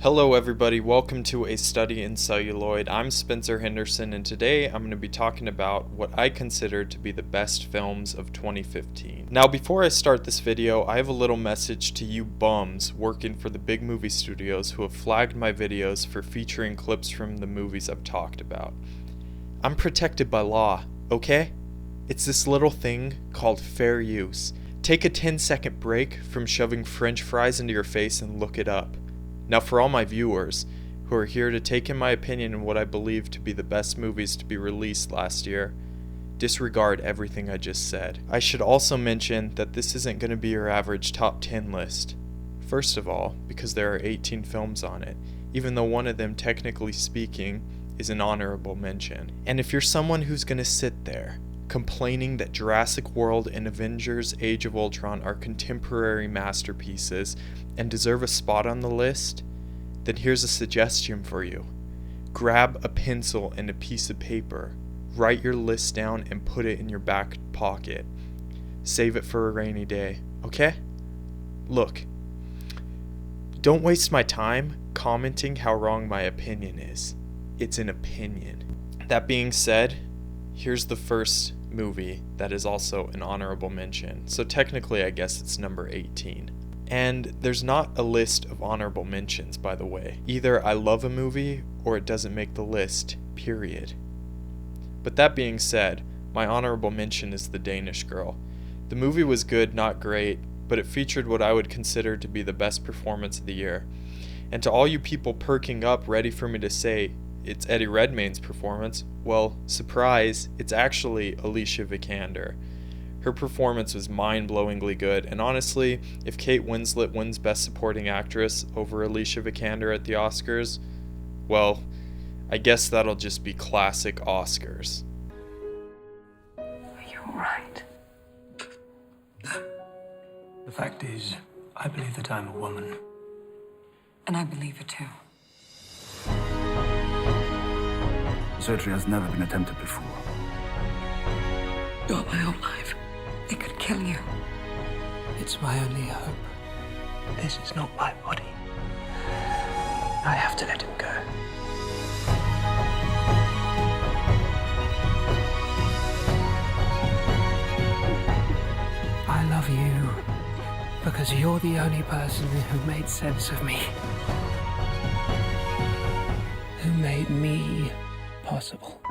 Hello everybody, welcome to A Study in Celluloid. I'm Spencer Henderson and today I'm going to be talking about what I consider to be the best films of 2015. Now before I start this video, I have a little message to you bums working for the big movie studios who have flagged my videos for featuring clips from the movies I've talked about. I'm protected by law, okay? It's this little thing called fair use. Take a 10-second break from shoving French fries into your face and look it up. Now for all my viewers who are here to take in my opinion on what I believe to be the best movies to be released last year, disregard everything I just said. I should also mention that this isn't going to be your average top 10 list. First of all, because there are 18 films on it, even though one of them, technically speaking, is an honorable mention. And if you're someone who's going to sit there complaining that Jurassic World and Avengers Age of Ultron are contemporary masterpieces and deserve a spot on the list, then here's a suggestion for you. Grab a pencil and a piece of paper, write your list down and put it in your back pocket. Save it for a rainy day, okay? Look, don't waste my time commenting how wrong my opinion is. It's an opinion. That being said, here's the first movie that is also an honorable mention. So technically I guess it's number 18. And there's not a list of honorable mentions, by the way. Either I love a movie or it doesn't make the list, period. But that being said, my honorable mention is The Danish Girl. The movie was good, not great, but it featured what I would consider to be the best performance of the year. And to all you people perking up ready for me to say it's Eddie Redmayne's performance, well, surprise, it's actually Alicia Vikander. Her performance was mind-blowingly good, and honestly, if Kate Winslet wins Best Supporting Actress over Alicia Vikander at the Oscars, well, I guess that'll just be classic Oscars. Are you alright? The fact is, I believe that I'm a woman. And I believe it too. Surgery has never been attempted before. You're my whole life. It could kill you. It's my only hope. This is not my body. I have to let him go. I love you because you're the only person who made sense of me. Who made me possible.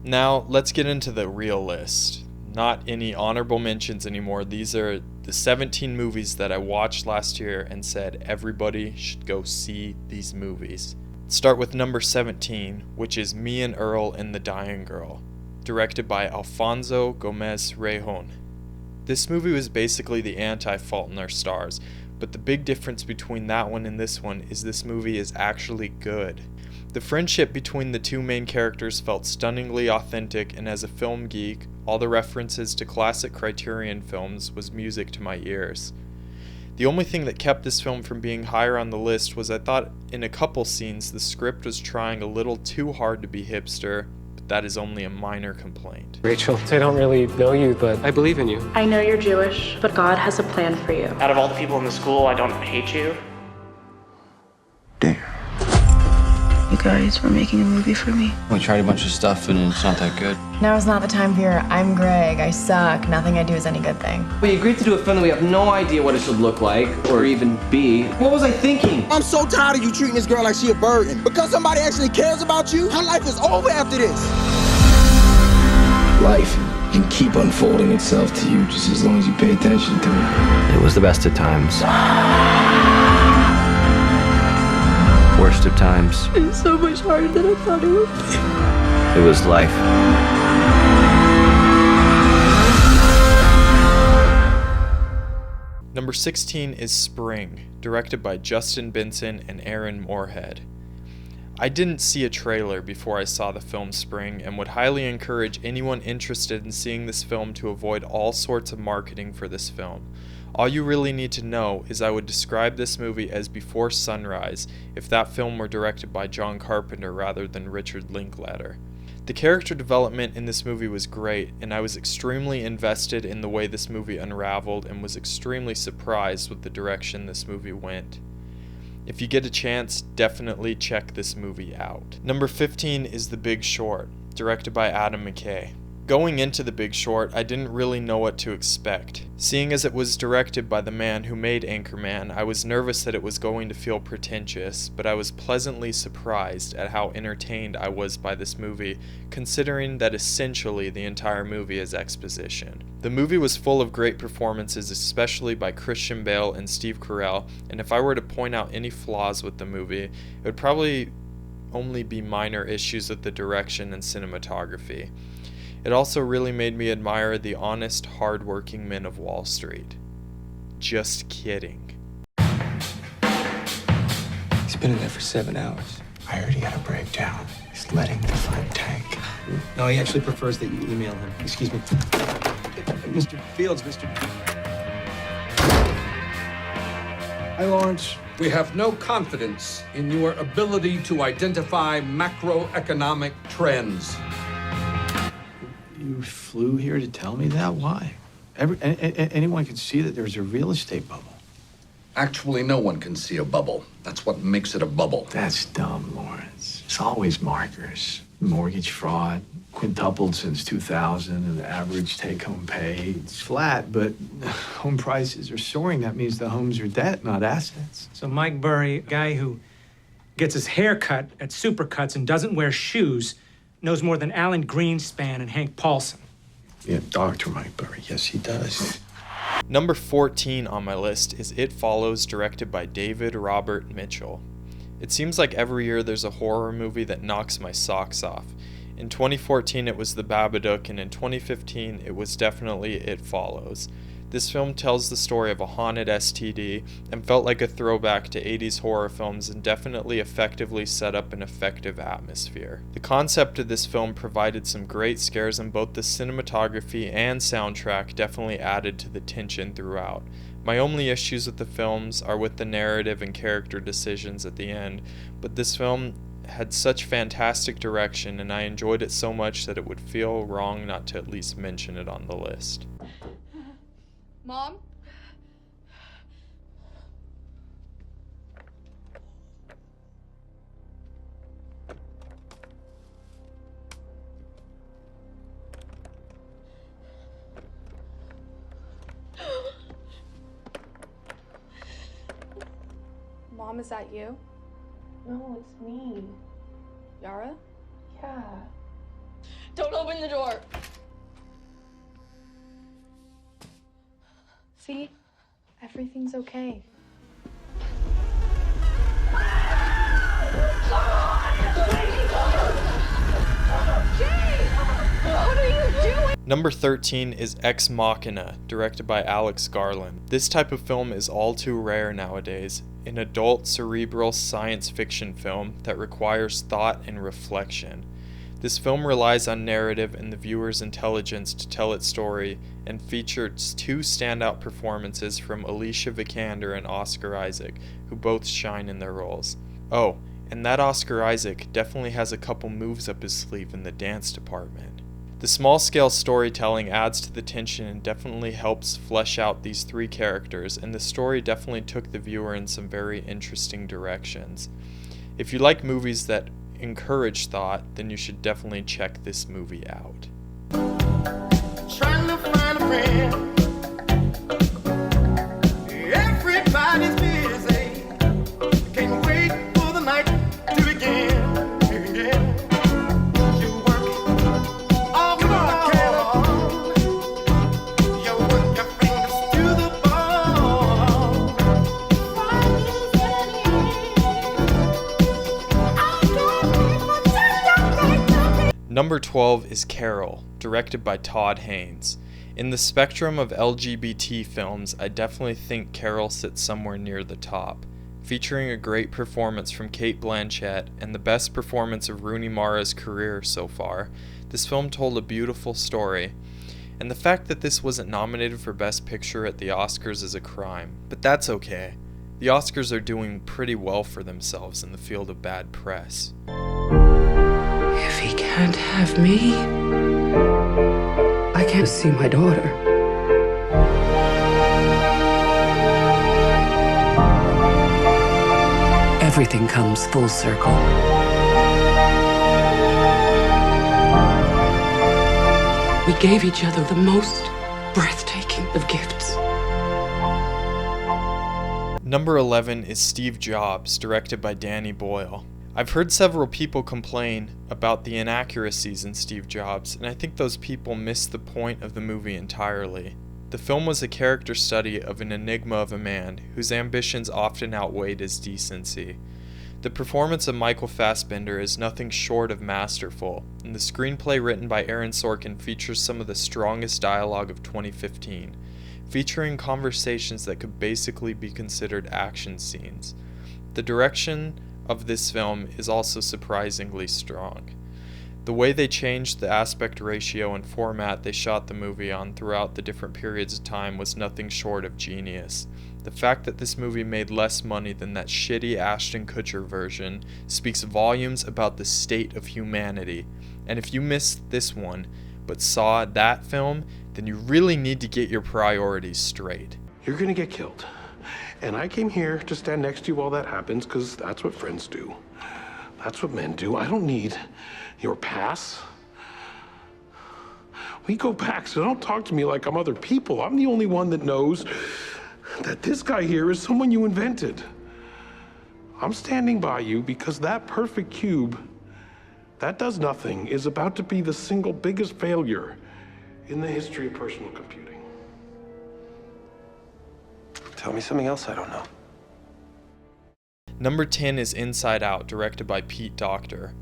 Now, let's get into the real list. Not any honorable mentions anymore. These are the 17 movies that I watched last year and said everybody should go see these movies. Start with number 17, which is Me and Earl and the Dying Girl, directed by Alfonso Gomez Rejon. This movie was basically the anti-Fault in Our Stars, but the big difference between that one and this one is this movie is actually good. The friendship between the two main characters felt stunningly authentic, and as a film geek, all the references to classic Criterion films was music to my ears. The only thing that kept this film from being higher on the list was I thought in a couple scenes the script was trying a little too hard to be hipster, but that is only a minor complaint. Rachel, I don't really know you, but I believe in you. I know you're Jewish, but God has a plan for you. Out of all the people in the school, I don't hate you. Damn. You guys were making a movie for me. We tried a bunch of stuff and it's not that good. Now is not the time for your I'm Greg, I suck, nothing I do is any good thing. We agreed to do a film that we have no idea what it should look like or even be. What was I thinking? I'm so tired of you treating this girl like she a burden. Because somebody actually cares about you, her life is over after this. Life can keep unfolding itself to you just as long as you pay attention to it. It was the best of times. Worst of times. It's so much harder than I thought it would be. It was life. Number 16 is Spring, directed by Justin Benson and Aaron Moorhead. I didn't see a trailer before I saw the film Spring and would highly encourage anyone interested in seeing this film to avoid all sorts of marketing for this film. All you really need to know is I would describe this movie as Before Sunrise if that film were directed by John Carpenter rather than Richard Linklater. The character development in this movie was great, and I was extremely invested in the way this movie unraveled and was extremely surprised with the direction this movie went. If you get a chance, definitely check this movie out. Number 15 is The Big Short, directed by Adam McKay. Going into The Big Short, I didn't really know what to expect. Seeing as it was directed by the man who made Anchorman, I was nervous that it was going to feel pretentious, but I was pleasantly surprised at how entertained I was by this movie, considering that essentially the entire movie is exposition. The movie was full of great performances, especially by Christian Bale and Steve Carell, and if I were to point out any flaws with the movie, it would probably only be minor issues with the direction and cinematography. It also really made me admire the honest, hard-working men of Wall Street. Just kidding. He's been in there for 7 hours. I heard he had a breakdown. He's letting the front tank. No, he actually prefers that you email him. Excuse me. Mr. Fields, Mr. Hi, Lawrence. We have no confidence in your ability to identify macroeconomic trends. You flew here to tell me that? Why? Anyone can see that there's a real estate bubble. Actually, no one can see a bubble. That's what makes it a bubble. That's dumb, Lawrence. It's always markers. Mortgage fraud, quintupled since 2000, and the average take-home pay. It's flat, but home prices are soaring. That means the homes are debt, not assets. So Mike Burry, a guy who gets his hair cut at Supercuts and doesn't wear shoes, knows more than Alan Greenspan and Hank Paulson. Yeah, Dr. Mike Burry. Yes, he does. Number 14 on my list is It Follows, directed by David Robert Mitchell. It seems like every year there's a horror movie that knocks my socks off. In 2014 it was The Babadook, and in 2015 it was definitely It Follows. This film tells the story of a haunted STD and felt like a throwback to 80s horror films and definitely effectively set up an effective atmosphere. The concept of this film provided some great scares, and both the cinematography and soundtrack definitely added to the tension throughout. My only issues with the films are with the narrative and character decisions at the end, but this film had such fantastic direction and I enjoyed it so much that it would feel wrong not to at least mention it on the list. Mom? Mom, is that you? No, it's me. Yara? Yeah. Don't open the door! See? Everything's okay. What are you doing? Number 13 is Ex Machina, directed by Alex Garland. This type of film is all too rare nowadays, an adult cerebral science fiction film that requires thought and reflection. This film relies on narrative and the viewer's intelligence to tell its story, and features two standout performances from Alicia Vikander and Oscar Isaac, who both shine in their roles. Oh, and that Oscar Isaac definitely has a couple moves up his sleeve in the dance department. The small-scale storytelling adds to the tension and definitely helps flesh out these three characters, and the story definitely took the viewer in some very interesting directions. If you like movies that encourage thought, then you should definitely check this movie out. Trying to find a friend. Everybody's busy. Can't wait for the night to begin. You work all the candle. You work your fingers to the bone. Number 12 is Carol, directed by Todd Haynes. In the spectrum of LGBT films, I definitely think Carol sits somewhere near the top. Featuring a great performance from Cate Blanchett and the best performance of Rooney Mara's career so far, this film told a beautiful story. And the fact that this wasn't nominated for Best Picture at the Oscars is a crime, but that's okay. The Oscars are doing pretty well for themselves in the field of bad press. If he can't have me. I can't see my daughter. Everything comes full circle. We gave each other the most breathtaking of gifts. Number 11 is Steve Jobs, directed by Danny Boyle. I've heard several people complain about the inaccuracies in Steve Jobs, and I think those people miss the point of the movie entirely. The film was a character study of an enigma of a man whose ambitions often outweighed his decency. The performance of Michael Fassbender is nothing short of masterful, and the screenplay written by Aaron Sorkin features some of the strongest dialogue of 2015, featuring conversations that could basically be considered action scenes. The direction of this film is also surprisingly strong. The way they changed the aspect ratio and format they shot the movie on throughout the different periods of time was nothing short of genius. The fact that this movie made less money than that shitty Ashton Kutcher version speaks volumes about the state of humanity. And if you missed this one, but saw that film, then you really need to get your priorities straight. You're gonna get killed. And I came here to stand next to you while that happens, because that's what friends do. That's what men do. I don't need your pass. We go back, so don't talk to me like I'm other people. I'm the only one that knows that this guy here is someone you invented. I'm standing by you because that perfect cube, that does nothing, is about to be the single biggest failure in the history of personal computing. Tell me something else I don't know. Number 10 is Inside Out, directed by Pete Docter.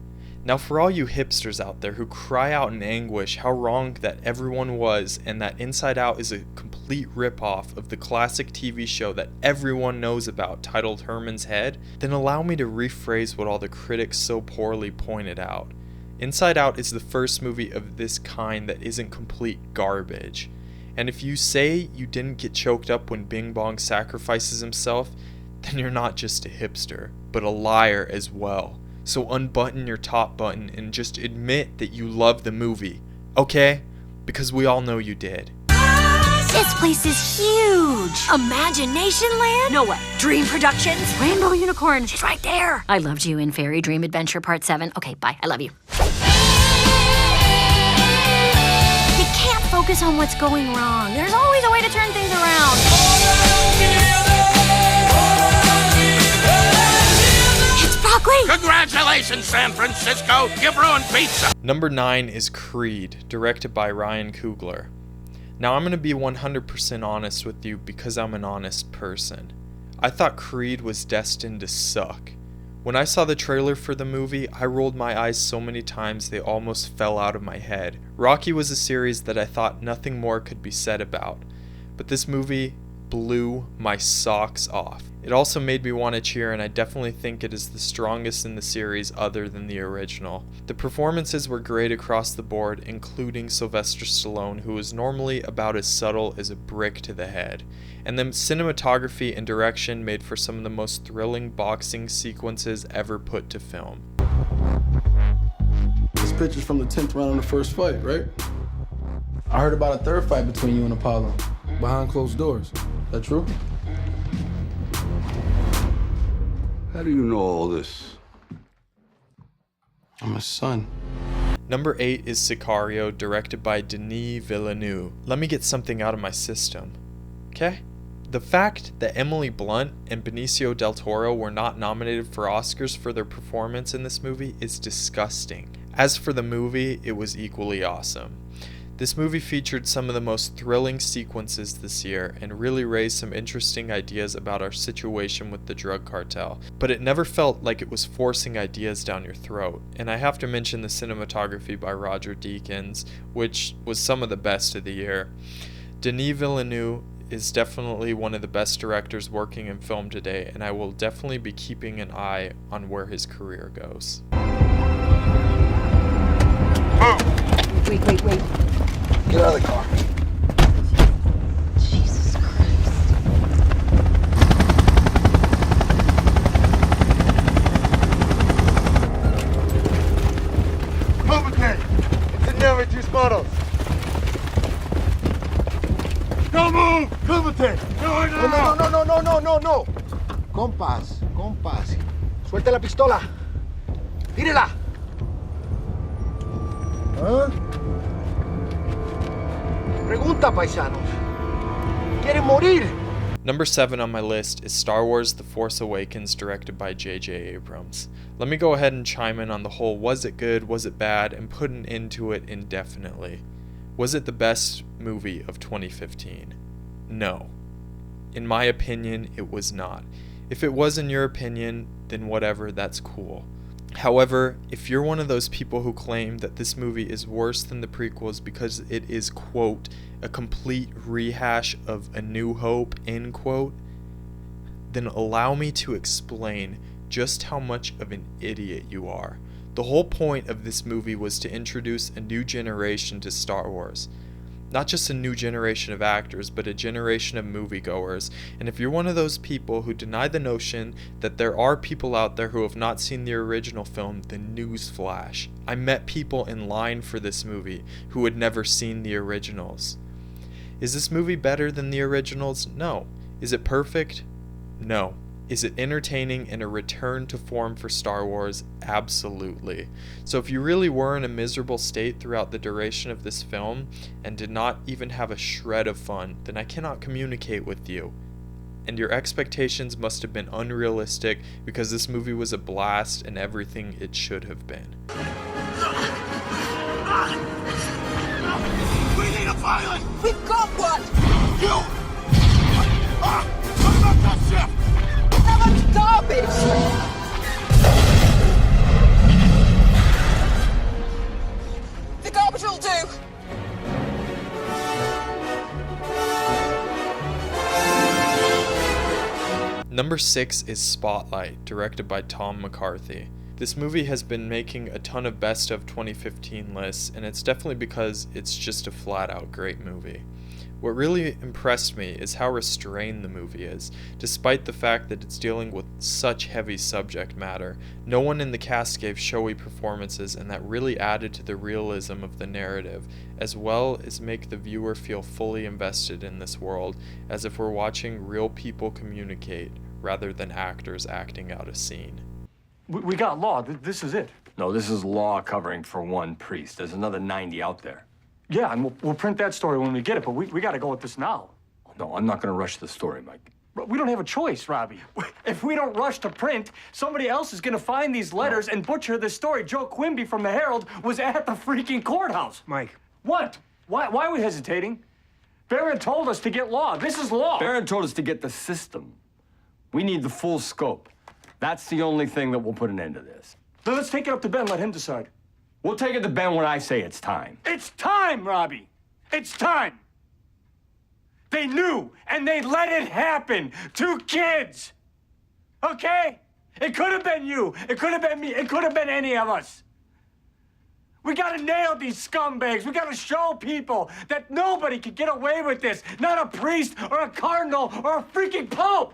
Now for all you hipsters out there who cry out in anguish how wrong that everyone was and that Inside Out is a complete ripoff of the classic TV show that everyone knows about titled Herman's Head, then allow me to rephrase what all the critics so poorly pointed out. Inside Out is the first movie of this kind that isn't complete garbage. And if you say you didn't get choked up when Bing Bong sacrifices himself, then you're not just a hipster, but a liar as well. So unbutton your top button and just admit that you love the movie, okay? Because we all know you did. This place is huge. Imagination Land? No way. Dream Productions? Rainbow Unicorn? She's right there. I loved you in Fairy Dream Adventure Part 7. Okay, bye. I love you. You can't focus on what's going wrong. There's always a way to turn things around. It's broccoli. Congratulations, San Francisco. You've ruined pizza. Number 9 is Creed, directed by Ryan Coogler. Now I'm going to be 100% honest with you because I'm an honest person. I thought Creed was destined to suck. When I saw the trailer for the movie, I rolled my eyes so many times they almost fell out of my head. Rocky was a series that I thought nothing more could be said about, but this movie blew my socks off. It also made me want to cheer, and I definitely think it is the strongest in the series other than the original. The performances were great across the board, including Sylvester Stallone, who is normally about as subtle as a brick to the head. And the cinematography and direction made for some of the most thrilling boxing sequences ever put to film. This picture's from the 10th round of the first fight, right? I heard about a third fight between you and Apollo, behind closed doors. That true? How do you know all this? I'm his son. Number 8 is Sicario, directed by Denis Villeneuve. Let me get something out of my system, okay? The fact that Emily Blunt and Benicio del Toro were not nominated for Oscars for their performance in this movie is disgusting. As for the movie, it was equally awesome. This movie featured some of the most thrilling sequences this year and really raised some interesting ideas about our situation with the drug cartel, but it never felt like it was forcing ideas down your throat. And I have to mention the cinematography by Roger Deakins, which was some of the best of the year. Denis Villeneuve is definitely one of the best directors working in film today, and I will definitely be keeping an eye on where his career goes. Wait. Get out of the car. Jesus Christ. Move again. Mueve tus manos. No move. Cúmate. No. Compas. Suelte la pistola. Tírela. ¿Ah? Pregunta, paisanos. ¿Quieren morir? Number 7 on my list is Star Wars The Force Awakens, directed by J.J. Abrams. Let me go ahead and chime in on the whole was it good, was it bad, and put an end to it indefinitely. Was it the best movie of 2015? No. In my opinion, it was not. If it was in your opinion, then whatever, that's cool. However, if you're one of those people who claim that this movie is worse than the prequels because it is, quote, a complete rehash of A New Hope, end quote, then allow me to explain just how much of an idiot you are. The whole point of this movie was to introduce a new generation to Star Wars. Not just a new generation of actors, but a generation of moviegoers. And if you're one of those people who deny the notion that there are people out there who have not seen the original film, then newsflash. I met people in line for this movie who had never seen the originals. Is this movie better than the originals? No. Is it perfect? No. Is it entertaining and a return to form for Star Wars? Absolutely. So if you really were in a miserable state throughout the duration of this film and did not even have a shred of fun, then I cannot communicate with you. And your expectations must have been unrealistic because this movie was a blast and everything it should have been. We need a pilot! We've got one! You! I'm not that ship! That much garbage! The garbage will do! Number 6 is Spotlight, directed by Tom McCarthy. This movie has been making a ton of best of 2015 lists, and it's definitely because it's just a flat out great movie. What really impressed me is how restrained the movie is, despite the fact that it's dealing with such heavy subject matter. No one in the cast gave showy performances, and that really added to the realism of the narrative, as well as make the viewer feel fully invested in this world, as if we're watching real people communicate, rather than actors acting out a scene. We got law. This is it. No, this is law covering for one priest. There's another 90 out there. Yeah, and we'll print that story when we get it, but we got to go with this now. No, I'm not going to rush the story, Mike. But we don't have a choice, Robbie. If we don't rush to print, somebody else is going to find these letters and butcher this story. Joe Quimby from the Herald was at the freaking courthouse. Mike. What? Why are we hesitating? Barron told us to get law. This is law. Barron told us to get the system. We need the full scope. That's the only thing that will put an end to this. Then let's take it up to Ben, let him decide. We'll take it to Ben when I say it's time. It's time, Robbie. It's time. They knew, and they let it happen. 2 kids. Okay? It could have been you. It could have been me. It could have been any of us. We gotta nail these scumbags. We gotta show people that nobody can get away with this. Not a priest or a cardinal or a freaking pope.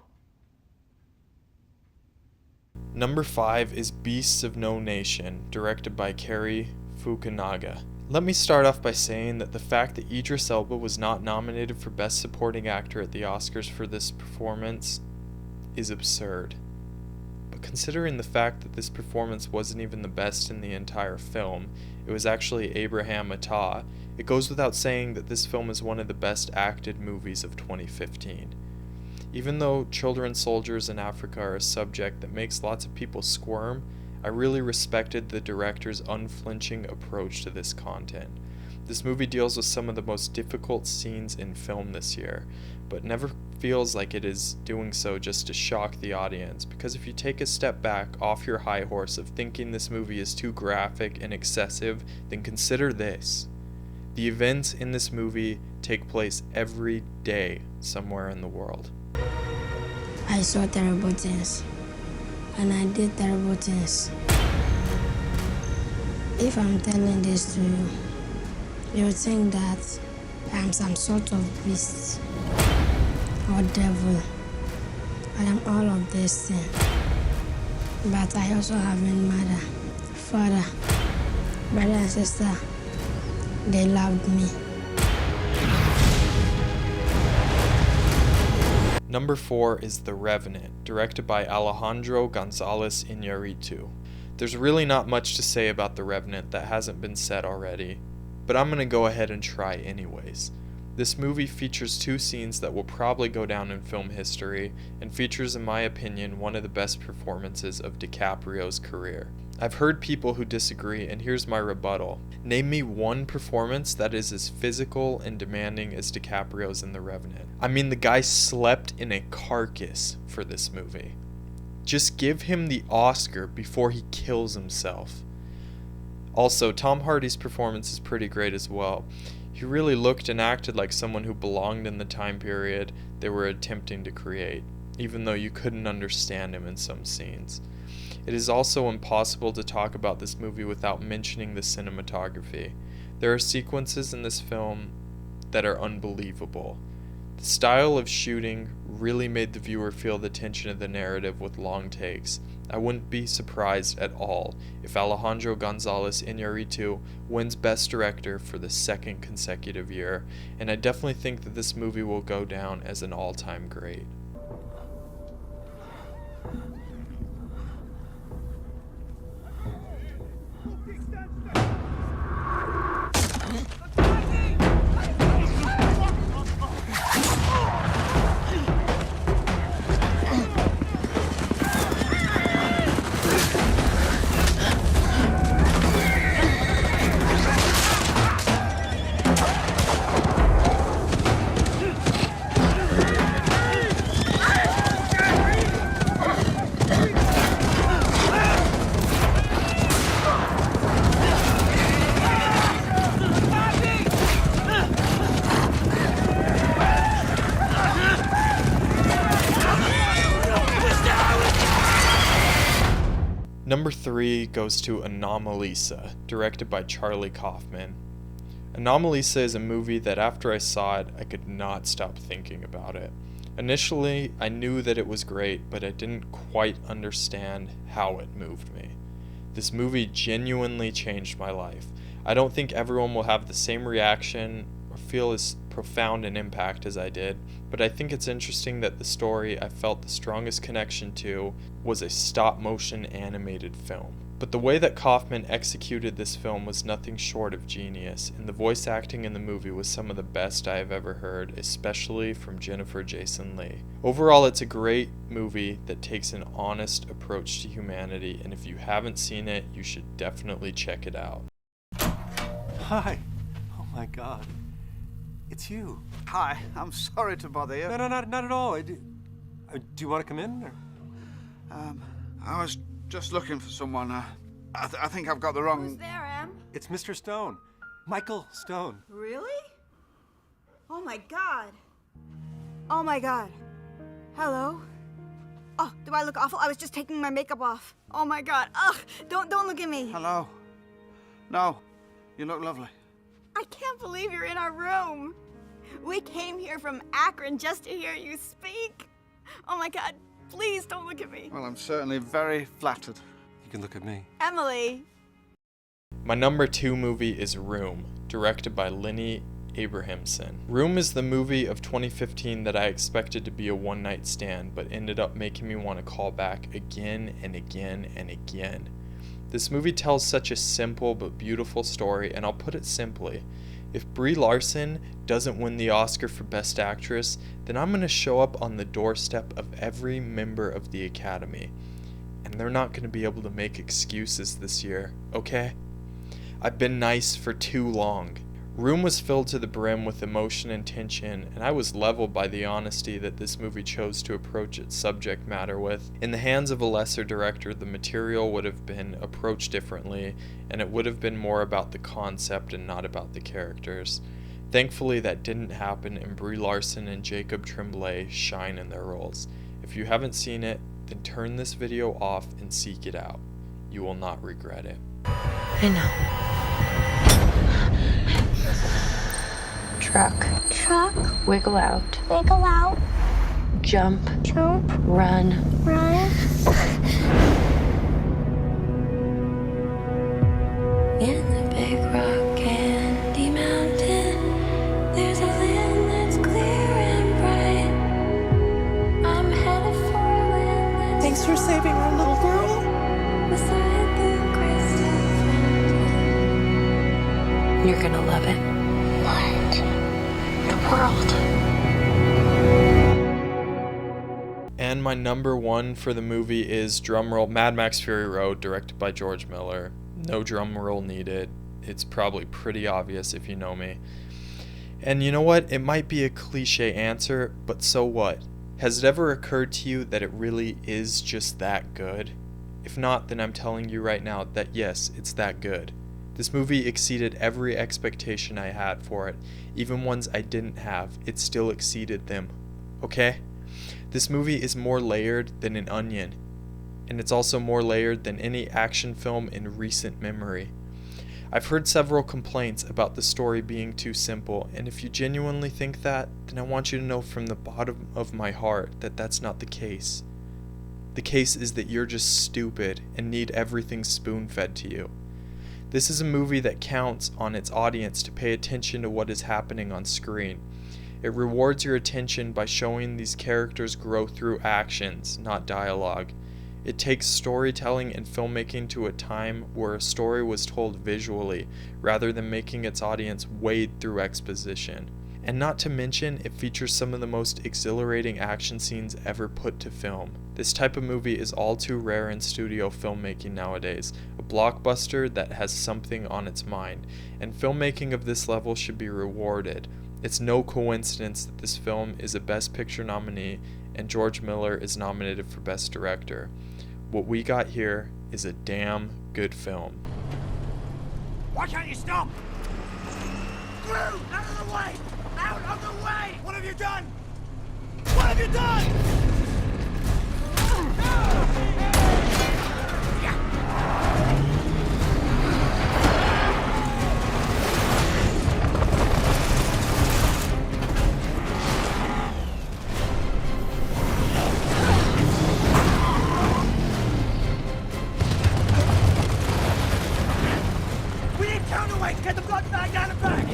Number 5 is Beasts of No Nation, directed by Cary Fukunaga. Let me start off by saying that the fact that Idris Elba was not nominated for Best Supporting Actor at the Oscars for this performance is absurd. But considering the fact that this performance wasn't even the best in the entire film, it was actually Abraham Attah, it goes without saying that this film is one of the best acted movies of 2015. Even though children soldiers in Africa are a subject that makes lots of people squirm, I really respected the director's unflinching approach to this content. This movie deals with some of the most difficult scenes in film this year, but never feels like it is doing so just to shock the audience, because if you take a step back off your high horse of thinking this movie is too graphic and excessive, then consider this. The events in this movie take place every day somewhere in the world. I saw terrible things, and I did terrible things. If I'm telling this to you, you'll think that I'm some sort of beast or devil. I am all of these things. But I also have a mother, father, brother and sister, they loved me. Number 4 is The Revenant, directed by Alejandro González Iñárritu. There's really not much to say about The Revenant that hasn't been said already, but I'm going to go ahead and try anyways. This movie features 2 scenes that will probably go down in film history, and features, in my opinion, one of the best performances of DiCaprio's career. I've heard people who disagree, and here's my rebuttal. Name me one performance that is as physical and demanding as DiCaprio's in The Revenant. I mean, the guy slept in a carcass for this movie. Just give him the Oscar before he kills himself. Also, Tom Hardy's performance is pretty great as well. He really looked and acted like someone who belonged in the time period they were attempting to create, even though you couldn't understand him in some scenes. It is also impossible to talk about this movie without mentioning the cinematography. There are sequences in this film that are unbelievable. The style of shooting really made the viewer feel the tension of the narrative with long takes. I wouldn't be surprised at all if Alejandro González Iñárritu wins Best Director for the 2nd consecutive year, and I definitely think that this movie will go down as an all-time great. Number 3 goes to Anomalisa, directed by Charlie Kaufman. Anomalisa is a movie that after I saw it, I could not stop thinking about it. Initially, I knew that it was great, but I didn't quite understand how it moved me. This movie genuinely changed my life. I don't think everyone will have the same reaction or feel as profound an impact as I did, but I think it's interesting that the story I felt the strongest connection to was a stop-motion animated film. But the way that Kaufman executed this film was nothing short of genius, and the voice acting in the movie was some of the best I have ever heard, especially from Jennifer Jason Leigh. Overall, it's a great movie that takes an honest approach to humanity, and if you haven't seen it, you should definitely check it out. Hi. Oh my God. It's you. Hi, I'm sorry to bother you. No, not at all. Do you want to come in? Or? I was just looking for someone. I think I've got the wrong... Who's there, Em? It's Mr. Stone. Michael Stone. Really? Oh my God. Oh my God. Hello? Oh, do I look awful? I was just taking my makeup off. Oh my God. Ugh, don't look at me. Hello. No, you look lovely. I can't believe you're in our room. We came here from Akron just to hear you speak. Oh my God, please don't look at me. Well, I'm certainly very flattered. You can look at me. Emily. My number 2 movie is Room, directed by Linny Abrahamson. Room is the movie of 2015 that I expected to be a one-night stand, but ended up making me want to call back again and again and again. This movie tells such a simple but beautiful story, and I'll put it simply. If Brie Larson doesn't win the Oscar for Best Actress, then I'm going to show up on the doorstep of every member of the Academy. And they're not going to be able to make excuses this year, okay? I've been nice for too long. Room was filled to the brim with emotion and tension, and I was leveled by the honesty that this movie chose to approach its subject matter with. In the hands of a lesser director, the material would have been approached differently, and it would have been more about the concept and not about the characters. Thankfully, that didn't happen, and Brie Larson and Jacob Tremblay shine in their roles. If you haven't seen it, then turn this video off and seek it out. You will not regret it. I know. Truck. Wiggle out. Jump. Run. In the big rock candy mountain. You're gonna love it. What? The world. And my number one for the movie is, drumroll, Mad Max Fury Road, directed by George Miller. No drum roll needed. It's probably pretty obvious if you know me. And you know what? It might be a cliche answer, but so what? Has it ever occurred to you that it really is just that good? If not, then I'm telling you right now that yes, it's that good. This movie exceeded every expectation I had for it. Even ones I didn't have, it still exceeded them. Okay? This movie is more layered than an onion. And it's also more layered than any action film in recent memory. I've heard several complaints about the story being too simple, and if you genuinely think that, then I want you to know from the bottom of my heart that that's not the case. The case is that you're just stupid and need everything spoon-fed to you. This is a movie that counts on its audience to pay attention to what is happening on screen. It rewards your attention by showing these characters grow through actions, not dialogue. It takes storytelling and filmmaking to a time where a story was told visually, rather than making its audience wade through exposition. And not to mention, it features some of the most exhilarating action scenes ever put to film. This type of movie is all too rare in studio filmmaking nowadays, a blockbuster that has something on its mind, and filmmaking of this level should be rewarded. It's no coincidence that this film is a Best Picture nominee and George Miller is nominated for Best Director. What we got here is a damn good film. Why can't you stop? Drew, out of the way! Out of the way! What have you done? What have you done? We need counterweight! Get the blood bag down the back!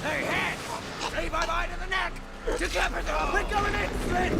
Hey, head! Say bye-bye to the neck! Together, we're going in, Flynn!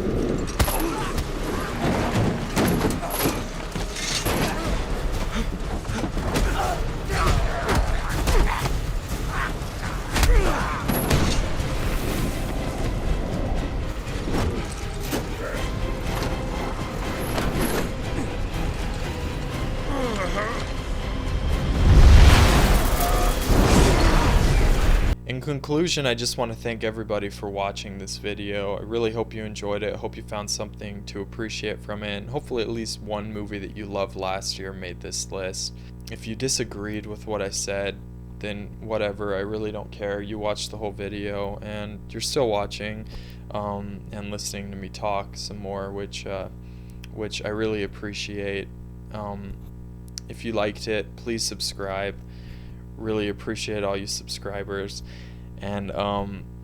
In conclusion, I just want to thank everybody for watching this video. I really hope you enjoyed it. I hope you found something to appreciate from it, and hopefully at least one movie that you loved last year made this list. If you disagreed with what I said, then whatever, I really don't care. You watched the whole video and you're still watching and listening to me talk some more, which I really appreciate. If you liked it, please subscribe. Really appreciate all you subscribers. And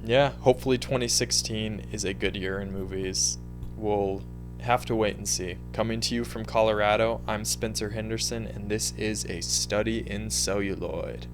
yeah, hopefully 2016 is a good year in movies. We'll have to wait and see. Coming to you from Colorado, I'm Spencer Henderson, and this is A Study in Celluloid.